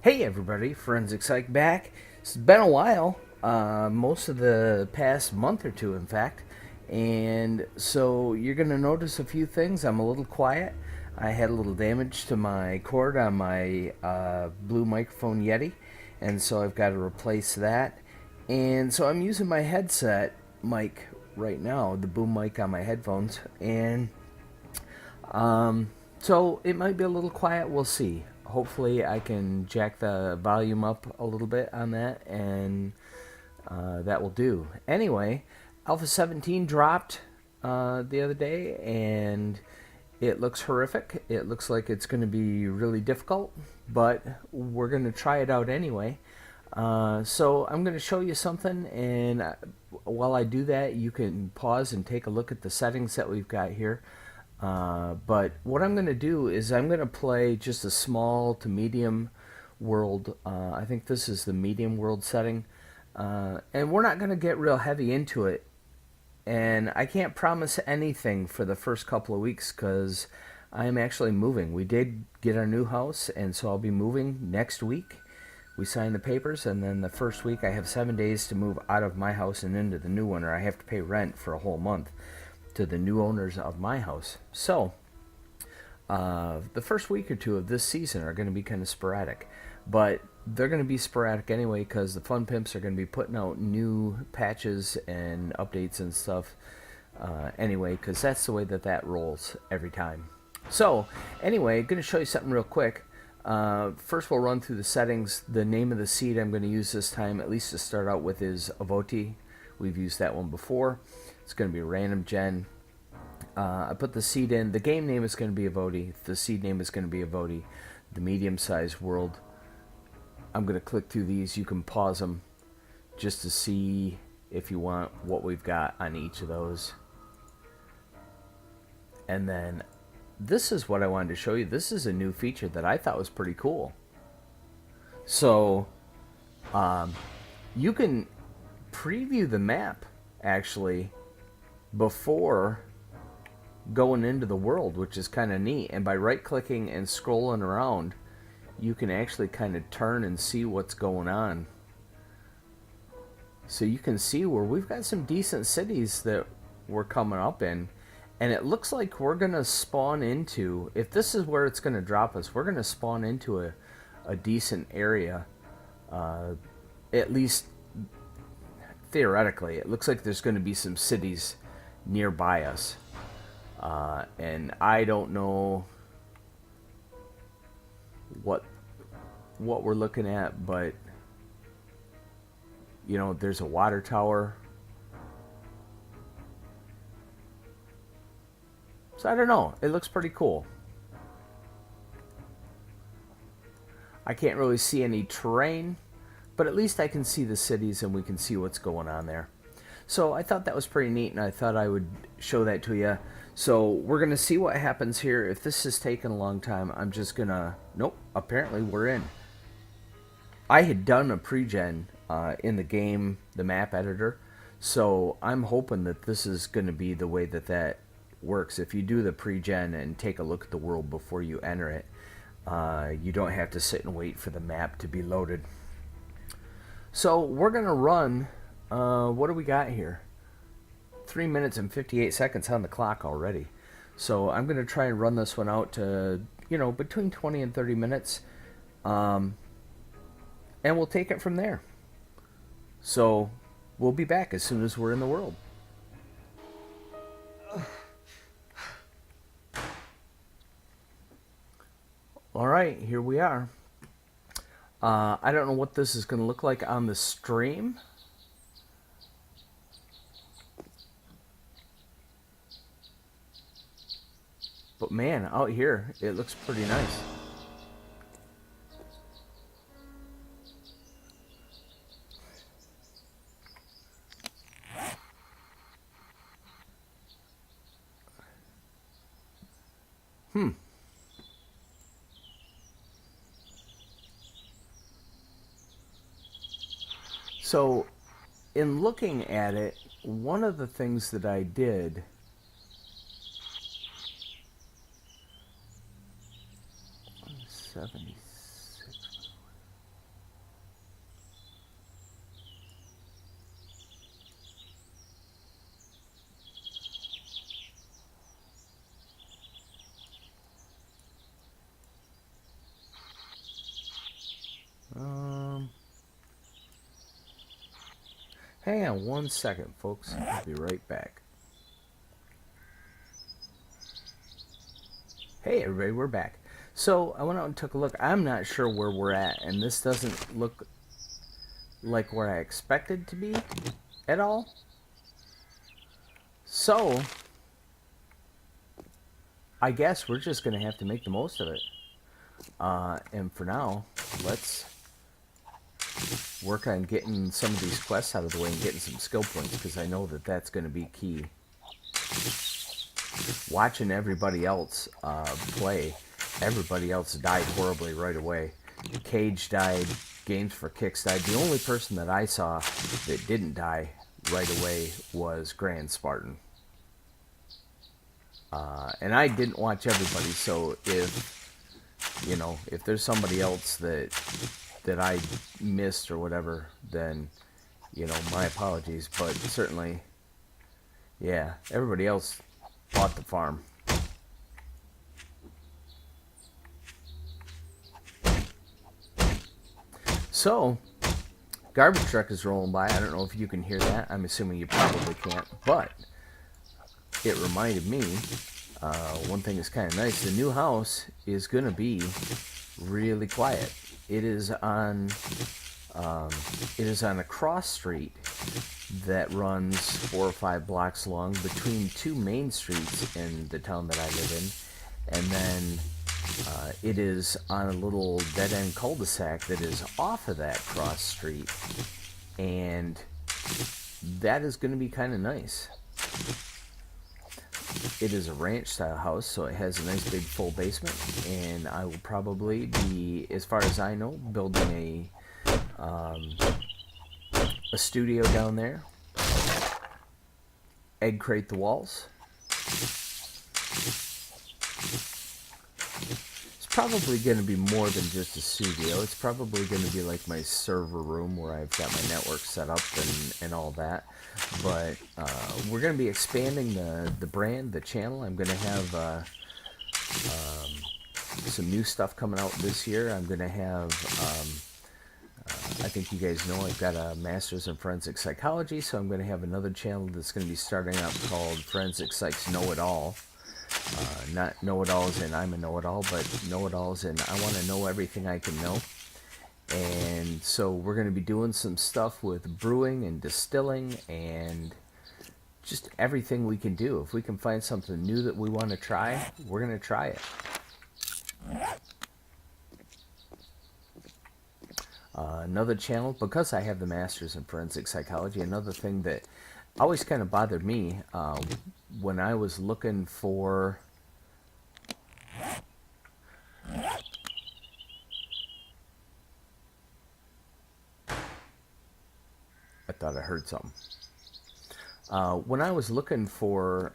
Hey everybody, Forensic Psych back. It's been a while, most of the past month or two, in fact. And so you're going to notice a few things. I'm a little quiet. I had a little damage to my cord on my blue microphone Yeti, and so I've got to replace that. And so I'm using my headset mic right now, the boom mic on my headphones, and so it might be a little quiet. We'll see. Hopefully, I can jack the volume up a little bit on that, and that will do. Anyway, Alpha 17 dropped the other day, and it looks horrific. It looks like it's going to be really difficult, but we're going to try it out anyway. So I'm going to show you something, and while I do that, you can pause and take a look at the settings that we've got here. But what I'm going to do is I'm going to play just a small to medium world. I think this is the medium world setting. And we're not going to get real heavy into it. And I can't promise anything for the first couple of weeks because I'm actually moving. We did get our new house, and so I'll be moving next week. We signed the papers, and then the first week I have 7 days to move out of my house and into the new one, or I have to pay rent for a whole month to the new owners of my house. So the first week or two of this season are going to be kind of sporadic, but they're going to be sporadic anyway because the Fun Pimps are going to be putting out new patches and updates and stuff anyway, because that's the way that rolls every time. So anyway, I'm going to show you something real quick. First we'll run through the settings. The name of the seed I'm going to use this time, at least to start out with, is Avoti. We've used that one before. It's going to be random gen. I put the seed in. The game name is going to be Avoti. The seed name is going to be Avoti. The medium-sized world. I'm going to click through these. You can pause them just to see if you want what we've got on each of those. And then this is what I wanted to show you. This is a new feature that I thought was pretty cool. So you can preview the map actually before going into the world, which is kind of neat. And by right clicking and scrolling around, you can actually kind of turn and see what's going on. So you can see where we've got some decent cities that we're coming up in, and it looks like we're gonna spawn into, if this is where it's gonna drop us, we're gonna spawn into a decent area, at least theoretically. It looks like there's going to be some cities nearby us, and I don't know what we're looking at, but you know, there's a water tower. So I don't know. It looks pretty cool. I can't really see any terrain, but at least I can see the cities and we can see what's going on there. So I thought that was pretty neat, and I thought I would show that to you. So we're going to see what happens here. If this has taken a long time, I'm just going to... Nope, apparently we're in. I had done a pre-gen in the game, the map editor, so I'm hoping that this is going to be the way that works. If you do the pre-gen and take a look at the world before you enter it, you don't have to sit and wait for the map to be loaded. So we're going to run, what do we got here? 3 minutes and 58 seconds on the clock already. So I'm going to try and run this one out to, you know, between 20 and 30 minutes. And we'll take it from there. So we'll be back as soon as we're in the world. All right, here we are. I don't know what this is going to look like on the stream. But man, out here, it looks pretty nice. So, in looking at it, one of the things that I did... 76. Hang on one second, folks. I'll be right back. Hey, everybody, we're back. So I went out and took a look. I'm not sure where we're at, and this doesn't look like where I expected to be at all. So I guess we're just going to have to make the most of it. And for now, let's work on getting some of these quests out of the way and getting some skill points, because I know that that's going to be key. Watching everybody else play, everybody else died horribly right away. Cage died, Games for Kicks died. The only person that I saw that didn't die right away was Grand Spartan. And I didn't watch everybody, so if there's somebody else that I missed or whatever, then, my apologies. But certainly, yeah, everybody else bought the farm. So, garbage truck is rolling by. I don't know if you can hear that. I'm assuming you probably can't, but it reminded me, one thing is kind of nice. The new house is going to be really quiet. It is on a cross street that runs 4 or 5 blocks long between 2 main streets in the town that I live in, and then it is on a little dead-end cul-de-sac that is off of that cross street, and that is going to be kind of nice. It is a ranch-style house, so it has a nice big full basement, and I will probably be, as far as I know, building a studio down there. Egg crate the walls. It's probably going to be more than just a studio. It's probably going to be like my server room where I've got my network set up and all that. But we're going to be expanding the brand, the channel. I'm going to have some new stuff coming out this year. I'm going to have, I think you guys know, I've got a master's in forensic psychology, so I'm going to have another channel that's going to be starting up called Forensic Psychs Know-It-All. Not know-it-alls and I'm a know-it-all, but know-it-alls and I want to know everything I can know. And so we're going to be doing some stuff with brewing and distilling and just everything we can do. If we can find something new that we want to try, we're going to try it. Another channel, because I have the master's in forensic psychology, another thing that always kind of bothered me when I was looking for I thought I heard something. When I was looking for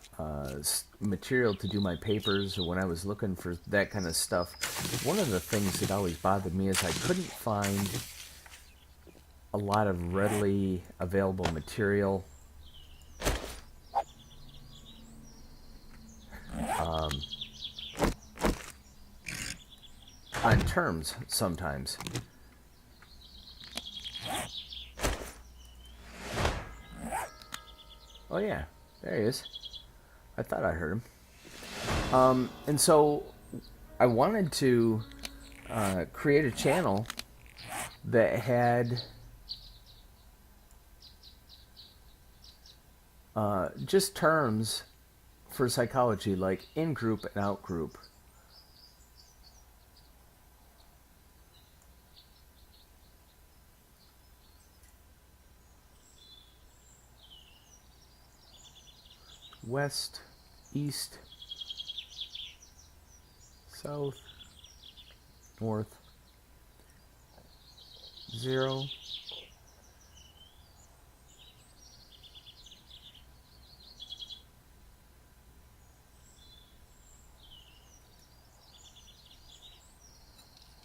material to do my papers, or when I was looking for that kind of stuff, one of the things that always bothered me is I couldn't find a lot of readily available material on terms sometimes. Oh yeah, there he is. I thought I heard him. And so I wanted to create a channel that had just terms for psychology, like in-group and out-group. West, east, south, north, 0,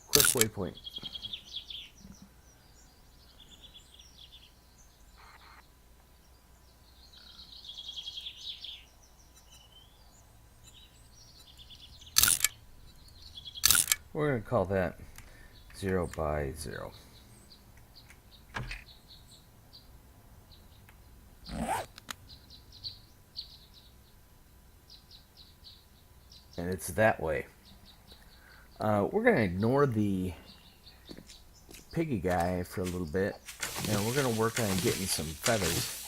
quick waypoint. We're going to call that 0 by 0. And it's that way. We're going to ignore the piggy guy for a little bit, and we're going to work on getting some feathers.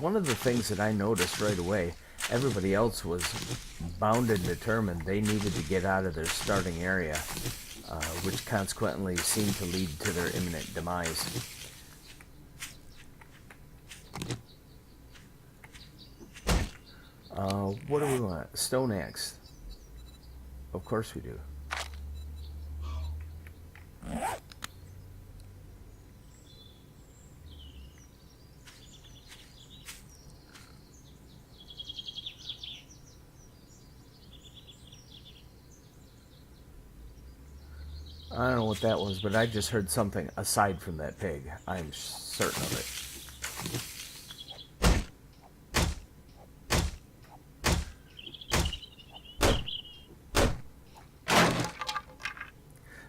One of the things that I noticed right away, everybody else was bound and determined they needed to get out of their starting area, which consequently seemed to lead to their imminent demise. What do we want? Stone axe. Of course we do. I don't know what that was, but I just heard something aside from that pig. I'm certain of it.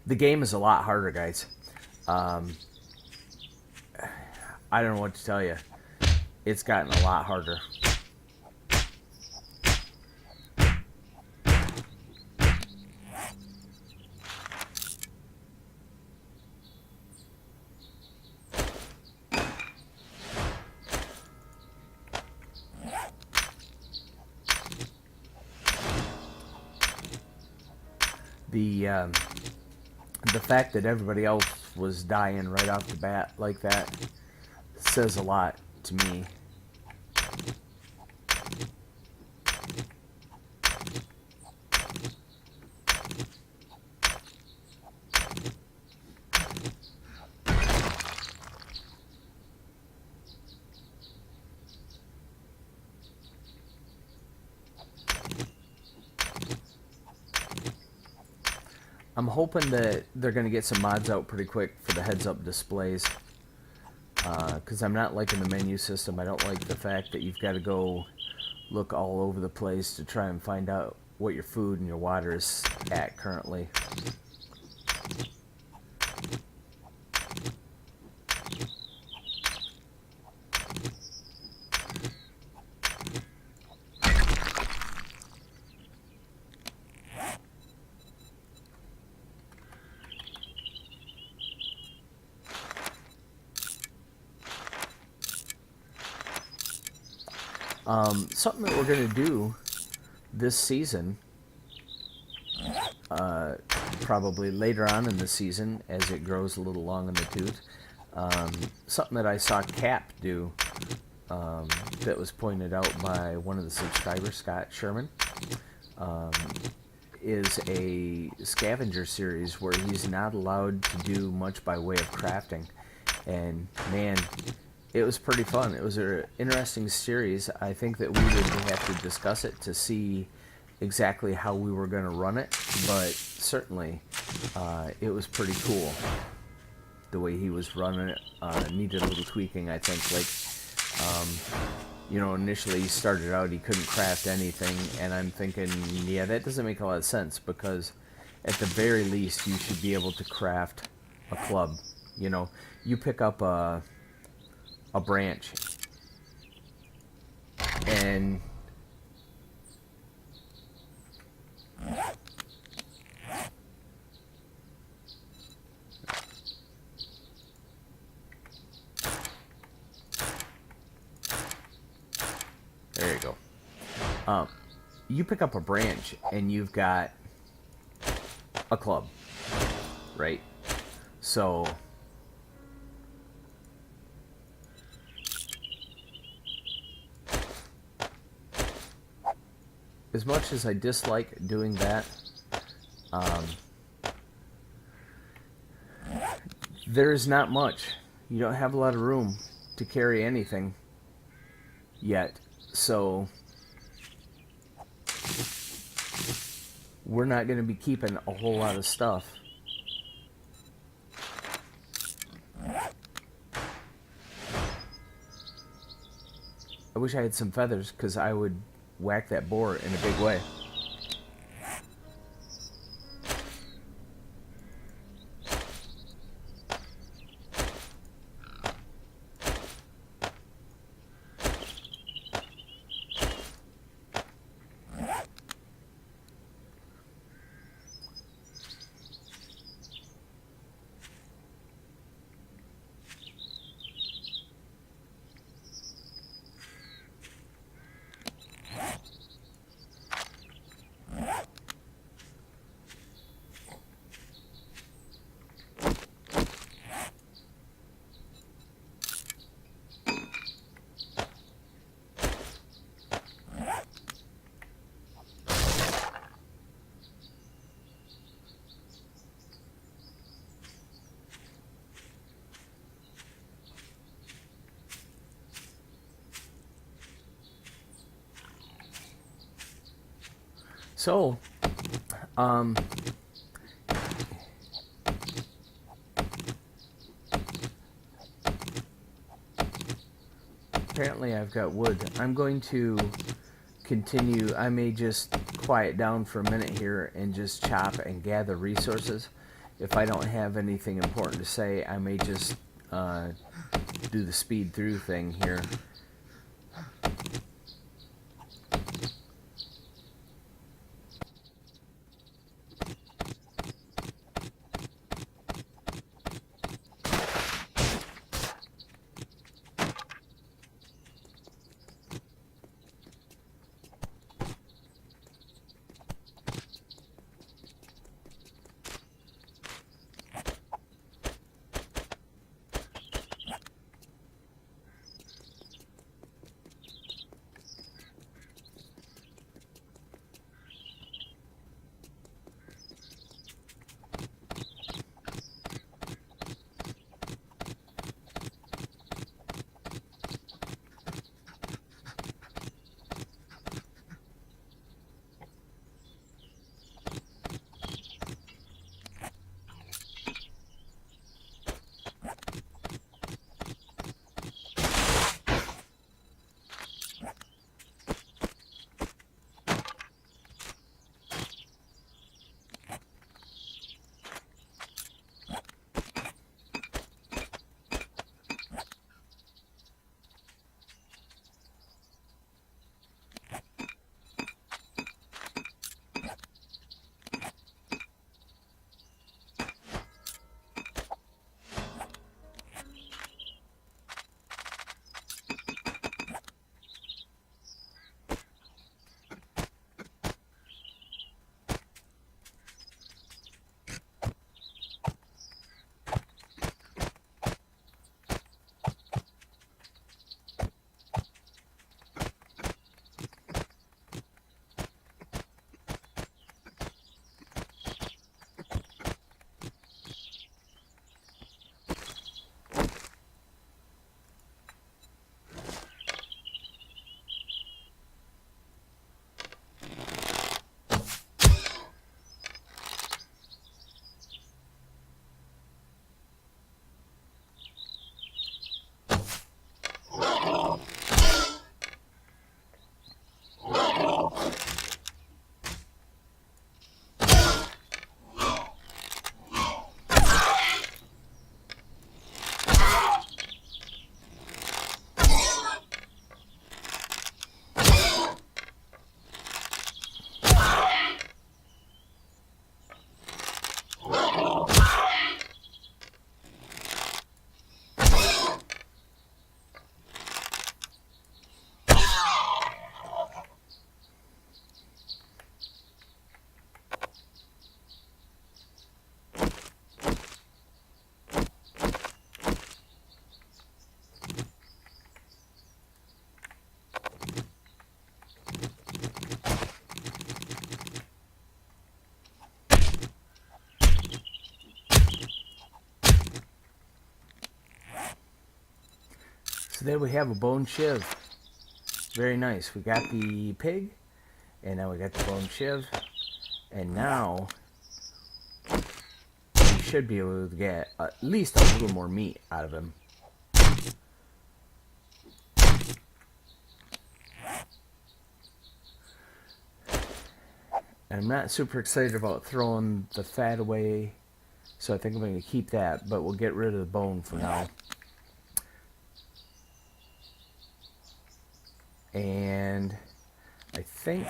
The game is a lot harder, guys. I don't know what to tell you. It's gotten a lot harder. The fact that everybody else was dying right off the bat like that says a lot to me. I'm hoping that they're going to get some mods out pretty quick for the heads-up displays. Because I'm not liking the menu system. I don't like the fact that you've got to go look all over the place to try and find out what your food and your water is at currently. Something that we're going to do this season, probably later on in the season as it grows a little long in the tooth, something that I saw Cap do that was pointed out by one of the subscribers, Scott Sherman, is a scavenger series where he's not allowed to do much by way of crafting. And man, it was pretty fun. It was an interesting series. I think that we would have to discuss it to see exactly how we were going to run it, but certainly it was pretty cool the way he was running it. Needed a little tweaking, I think. You know, initially he started out, he couldn't craft anything, and I'm thinking, yeah, that doesn't make a lot of sense, because at the very least you should be able to craft a club. You know, you pick up a branch, and there you go. You pick up a branch and you've got a club, right? So as much as I dislike doing that, there is not much. You don't have a lot of room to carry anything yet, so we're not going to be keeping a whole lot of stuff. I wish I had some feathers, because I would whack that boar in a big way. So, apparently I've got wood. I'm going to continue. I may just quiet down for a minute here and just chop and gather resources. If I don't have anything important to say, I may just do the speed through thing here. So there we have a bone shiv. Very nice. We got the pig, and now we got the bone shiv, and now we should be able to get at least a little more meat out of him. And I'm not super excited about throwing the fat away, so I think I'm going to keep that, but we'll get rid of the bone for now. And I think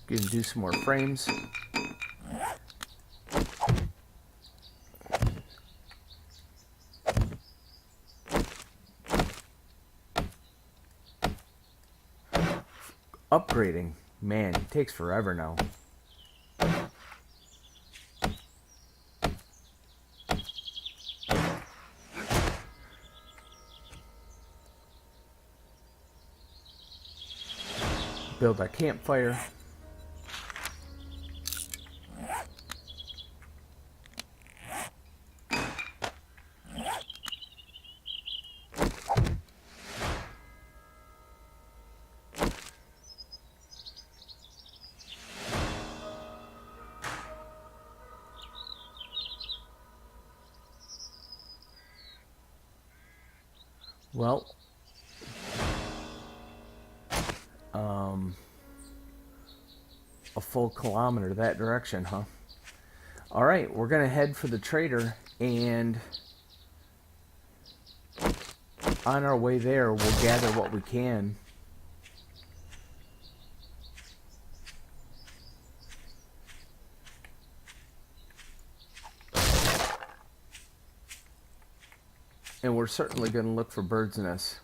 gonna do some more frames. Upgrading, man, it takes forever now. Build our campfire. Well, um, a full kilometer that direction, huh? All right, we're going to head for the trader, and on our way there, we'll gather what we can. And we're certainly going to look for birds' nests.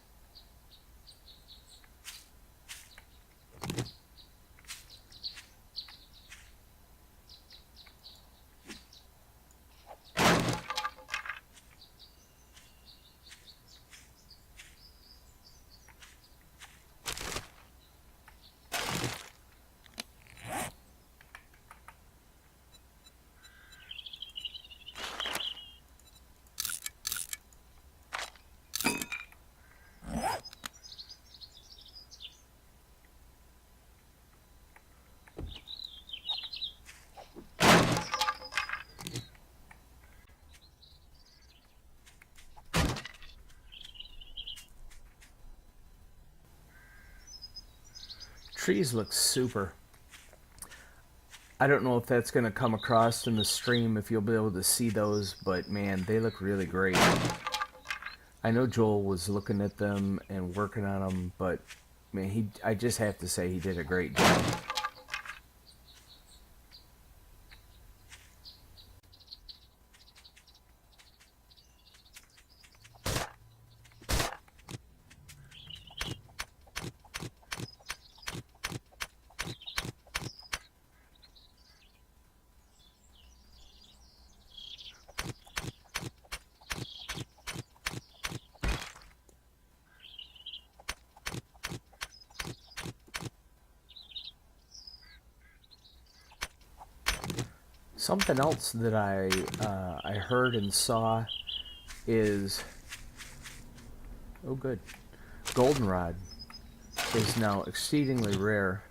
Trees look super. I don't know if that's going to come across in the stream, if you'll be able to see those, but man, they look really great. I know Joel was looking at them and working on them, but man, I just have to say he did a great job. Something else that I heard and saw is, oh good, goldenrod is now exceedingly rare.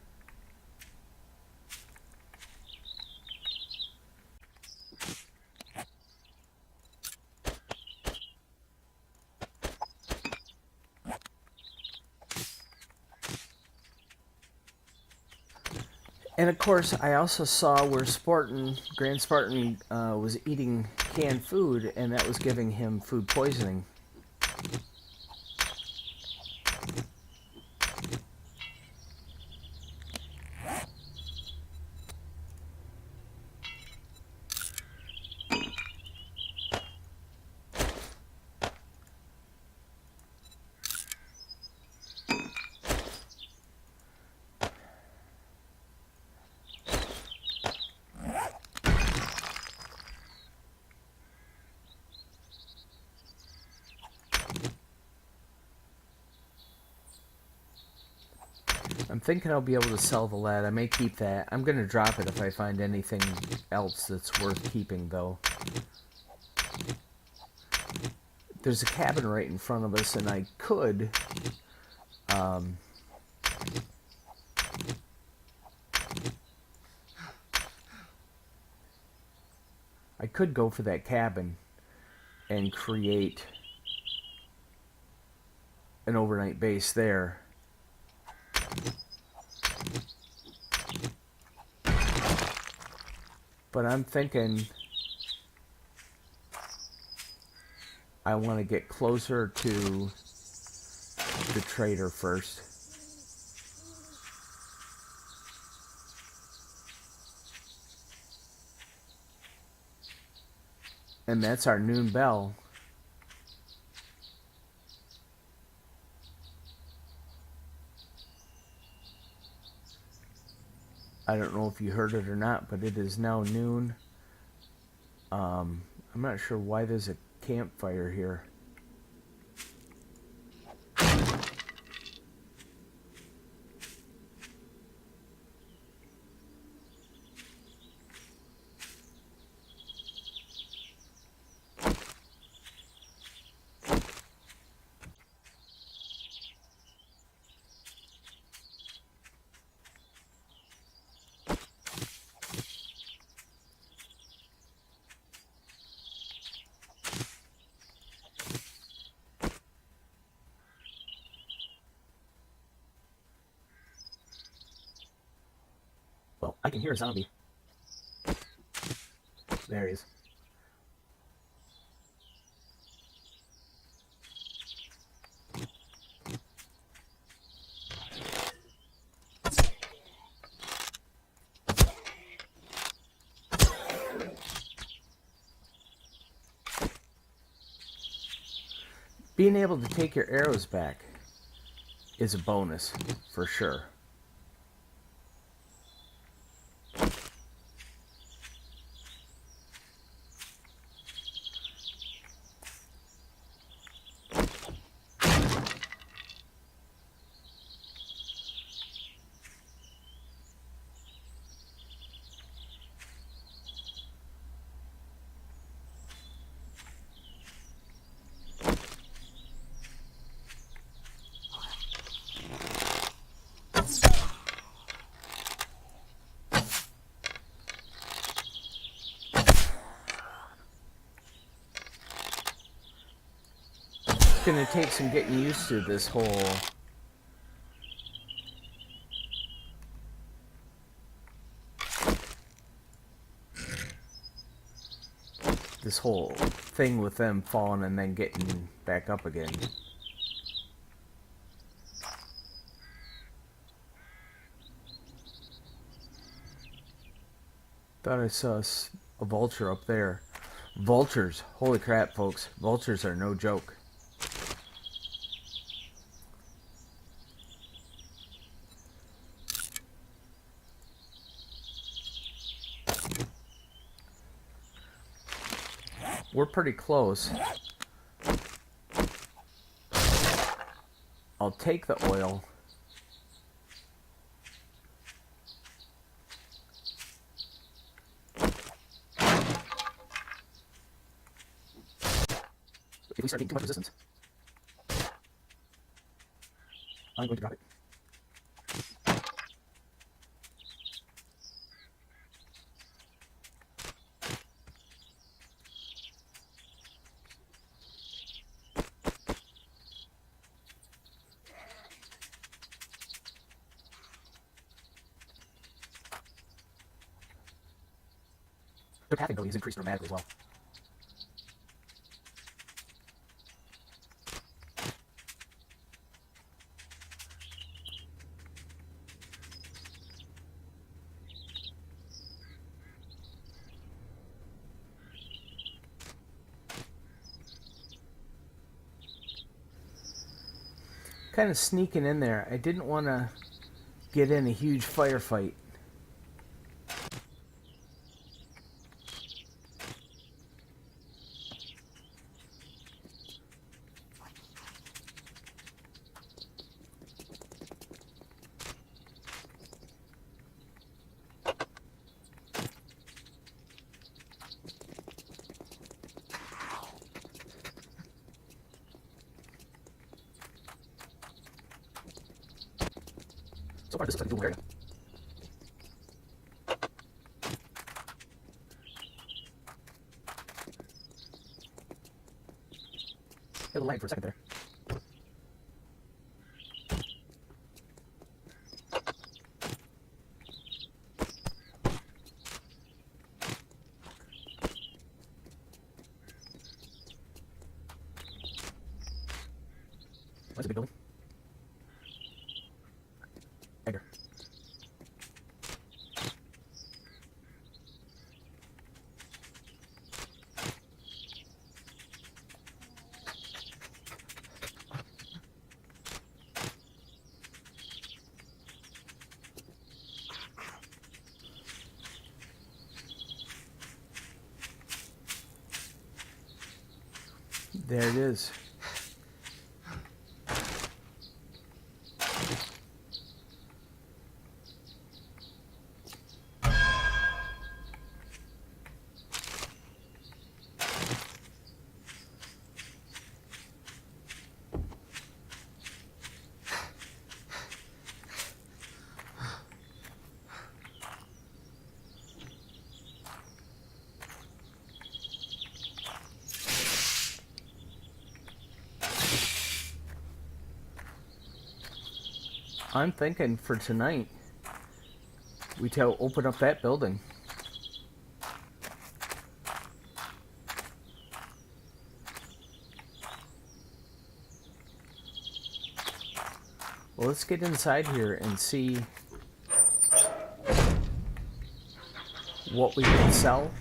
And of course, I also saw where Grand Spartan was eating canned food, and that was giving him food poisoning. I'm thinking I'll be able to sell the lead. I may keep that. I'm going to drop it if I find anything else that's worth keeping, though. There's a cabin right in front of us, and I could... I could go for that cabin and create an overnight base there. But I'm thinking I want to get closer to the trader first. And that's our noon bell. I don't know if you heard it or not, but it is now noon. I'm not sure why there's a campfire here. I can hear a zombie. There he is. Being able to take your arrows back is a bonus, for sure. It's going to take some getting used to this whole thing with them falling and then getting back up again. Thought I saw a vulture up there. Vultures, holy crap, folks. Vultures are no joke. We're pretty close. I'll take the oil. If we start getting too much resistance, I'm going to drop it. Their pathing ability has increased dramatically as well. Kind of sneaking in there. I didn't want to get in a huge firefight. So far, this looks like a dual area. Had a lag for a second there. That's a big building. Edgar. There it is. I'm thinking for tonight, we open up that building. Well, let's get inside here and see what we can sell.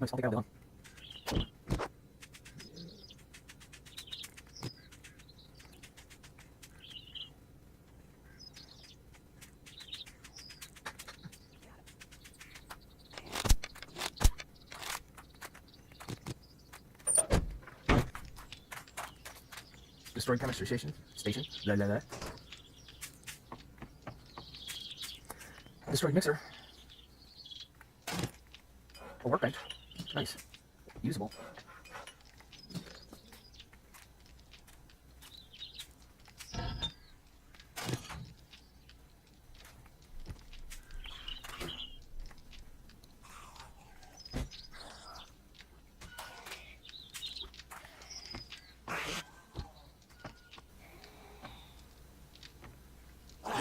Nice, I'll take out the one. Destroyed chemistry station. Blah, blah, blah. Destroyed mixer. A workbench. Nice. Usable.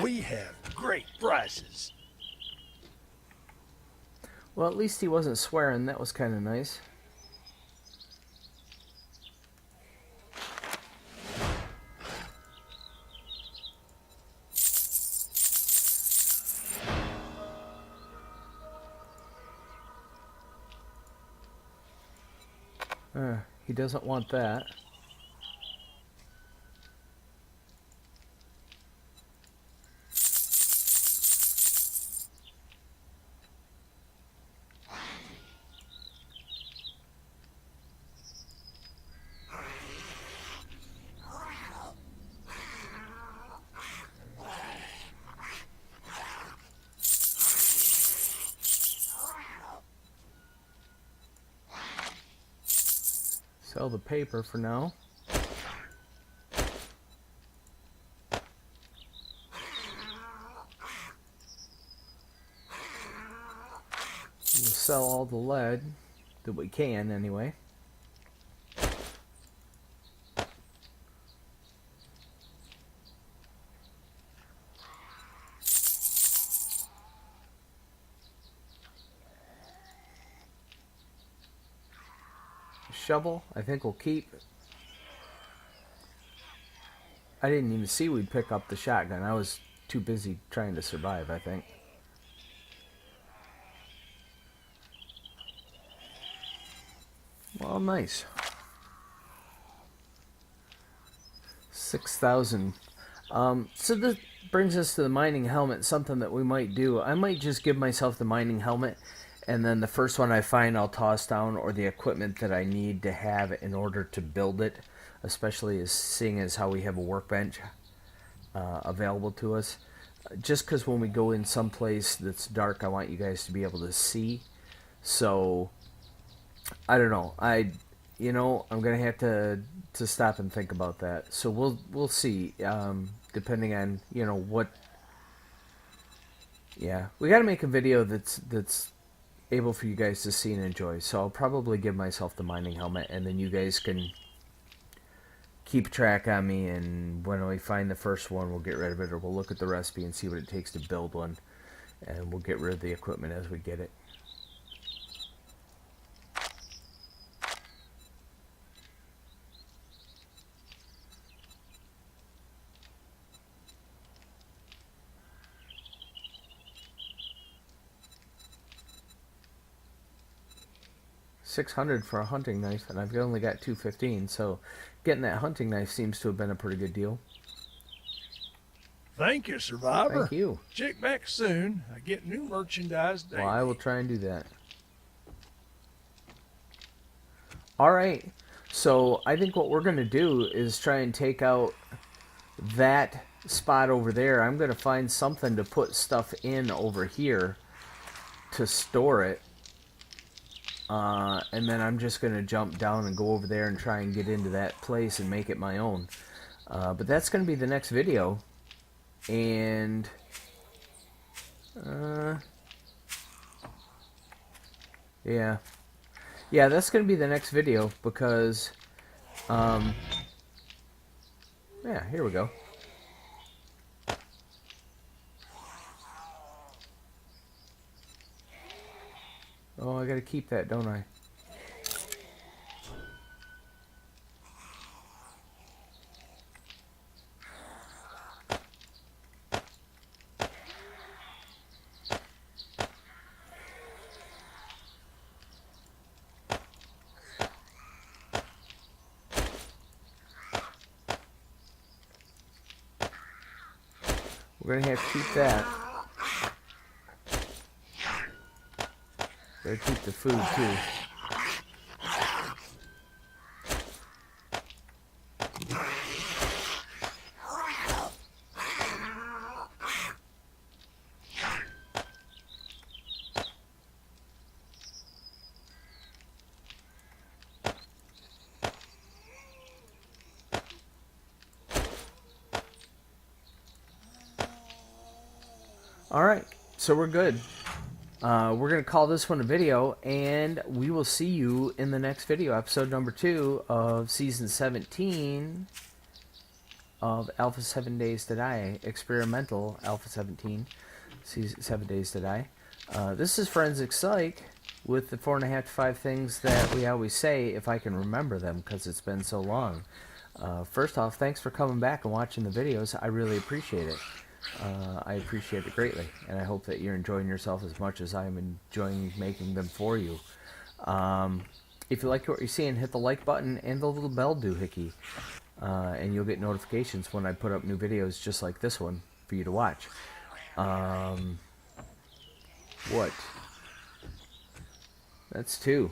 We have great prices. Well, at least he wasn't swearing. That was kind of nice. He doesn't want that. Sell the paper for now. We'll sell all the lead that we can anyway. Shovel, I think we'll keep. I didn't even see we'd pick up the shotgun. I was too busy trying to survive, I think. Well, nice. 6,000. So this brings us to the mining helmet, something that we might do. I might just give myself the mining helmet, and then the first one I find I'll toss down, or the equipment that I need to have in order to build it, especially as seeing as how we have a workbench available to us. Just because when we go in someplace that's dark, I want you guys to be able to see. So I don't know. I'm gonna have to stop and think about that. So we'll see. Depending on what. Yeah, we got to make a video that's able for you guys to see and enjoy. So I'll probably give myself the mining helmet, and then you guys can keep track on me. And when we find the first one, we'll get rid of it, or we'll look at the recipe and see what it takes to build one, and we'll get rid of the equipment as we get it. $600 for a hunting knife, and I've only got 215, so getting that hunting knife seems to have been a pretty good deal. Thank you, Survivor. Thank you. Check back soon. I get new merchandise daily. Well, I will try and do that. Alright, so I think what we're going to do is try and take out that spot over there. I'm going to find something to put stuff in over here to store it. and then I'm just going to jump down and go over there and try and get into that place and make it my own. But that's going to be the next video. And yeah, that's going to be the next video because yeah, here we go. Oh, I gotta keep that, don't I? We're gonna have to keep that. Gotta keep the food too. Alright, so we're good. We're going to call this one a video, and we will see you in the next video, episode number 2 of Season 17 of Alpha 7 Days to Die, Experimental Alpha 17, 7 Days to Die. This is Forensic Psych with the 4.5 to 5 things that we always say, if I can remember them, because it's been so long. First off, thanks for coming back and watching the videos. I really appreciate it. I appreciate it greatly, and I hope that you're enjoying yourself as much as I'm enjoying making them for you. If you like what you're seeing, hit the like button and the little bell doohickey, and you'll get notifications when I put up new videos just like this one for you to watch. What? That's 2.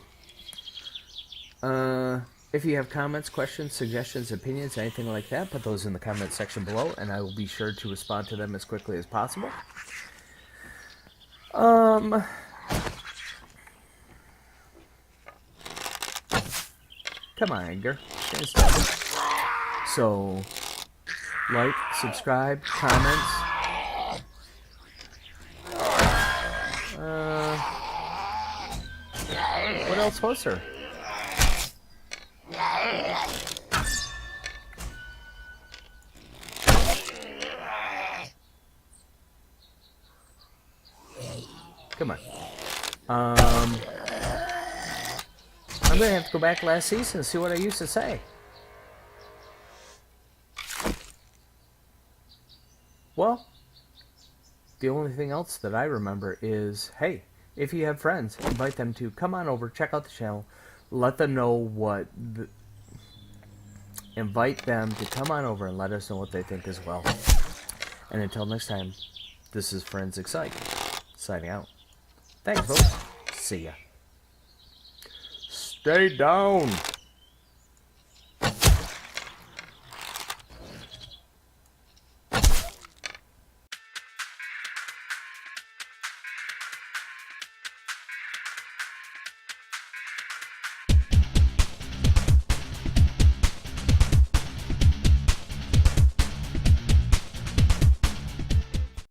If you have comments, questions, suggestions, opinions, anything like that, put those in the comment section below, and I will be sure to respond to them as quickly as possible. Come on, Edgar. So, like, subscribe, comments. What else was there? Come on. I'm going to have to go back last season and see what I used to say. Well, the only thing else that I remember is, hey, if you have friends, invite them to come on over, check out the channel, let them know what... invite them to come on over and let us know what they think as well. And until next time, this is Forensic Psych, signing out. Thanks, folks. See ya. Stay down.